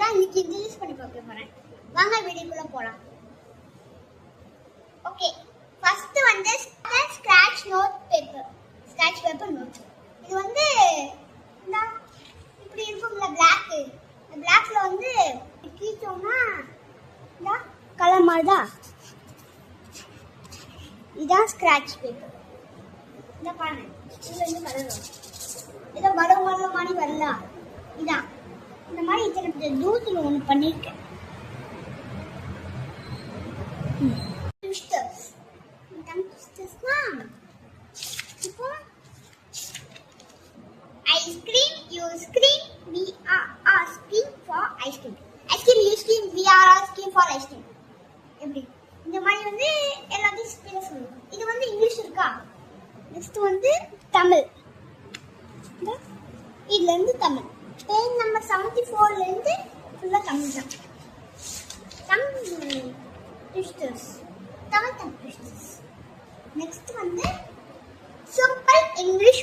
தான் இன்னைக்கு இன்ட்ரடியூஸ் பண்ணி பார்க்க போறேன். வாங்க வீடியோக்குள்ள போலாம். ஓகே, ஃபர்ஸ்ட் வந்து ஸ்கிராட்ச் பேப்பர் நோட். இது வந்து இப்படி இருக்கும்ல பிளாக். இந்த பிளாக்ல வந்து கீச்சோம்னா இந்த கலர் மாதிரி தான். இதான் ஸ்கிராட்ச் பேப்பர். இந்த பாருங்க, இதுல இருந்து கலர் வரும். இதை வரும் மாதிரி வரலாம். இதான் இந்த மாதிரி இத்தனை தூரத்தில் ஒன்று பண்ணியிருக்கேன். இப்போ ice cream, you scream, we are asking for ice cream. Ice cream, you scream, we are asking for ice cream. எப்படி இந்த மாதிரி வந்து எல்லாத்தையும் ஸ்பீடாக சொல்லணும். இது வந்து இங்கிலீஷ் இருக்கா? நெக்ஸ்ட் வந்து தமிழ். இதுல இருந்து தமிழ் பேஜ் நம்பர் 74ல இருந்து ஃபுல்லா தமிழ் தான். தமிழ் ட்விஸ்டர்ஸ். நெக்ஸ்ட் வந்து சிம்பிள் இங்கிலீஷ்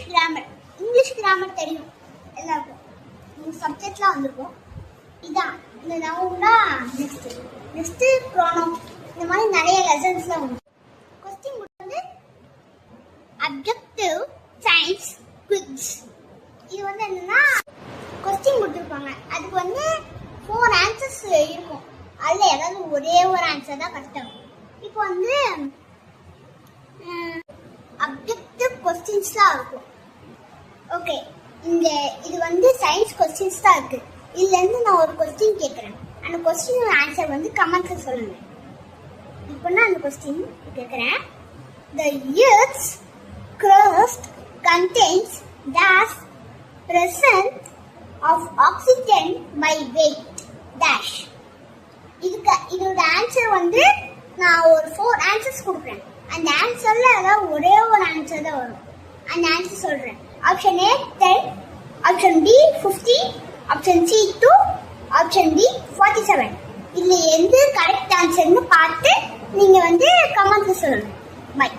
கிராமர் தெரியும் எல்லாருக்கும். உங்க சப்ஜெக்ட்லாம் வந்திருக்கும். இதான் இந்த நவுன்னா நெக்ஸ்ட் ப்ரோனவுன். இந்த மாதிரி நிறைய லெசன்ஸ்லாம் உண்டு. கொஸ்டின் வந்து அப்ஜெக்டிவ் சயின்ஸ் குவிஸ். இது வந்து என்னன்னா கொஸ்டின் கொடுத்துருப்பாங்க. அதுக்கு வந்து 4 ஆன்சர்ஸ் இருக்கும். அதில் ஏதாவது ஒரே ஒரு ஆன்சர் தான் கஷ்டம். இப்போ வந்து அப்ஜெக்டிவ் கொஸ்டின்ஸ்லாம் இருக்கும். ஓகே, இது வந்து சயின்ஸ் கொஸ்டின்ஸ் தான் இருக்கு. இதுலேருந்து நான் ஒரு கொஸ்டின் கேட்குறேன். அந்த கொஸ்டினோட ஆன்சர் வந்து கமெண்ட்ல சொல்லுங்க. இப்போ நான் அந்த கொஸ்டின் கேட்குறேன். The Earth's crust contains dash percent of oxygen by weight dash. இதோட ஆன்சர் வந்து நான் ஒரு 4 ஆன்சர்ஸ் கொடுக்குறேன். அந்த ஆன்சர்ல ஏதாவது ஒரே ஒரு ஆன்சர் தான் வரும். அந்த ஆன்சர் சொல்றேன். Option A 10, option B 50, option C 2, option D 47. இதுல எந்த கரெக்ட் ஆன்சர்னு பார்த்து நீங்க வந்து கமெண்ட்ல சொல்லணும். பை.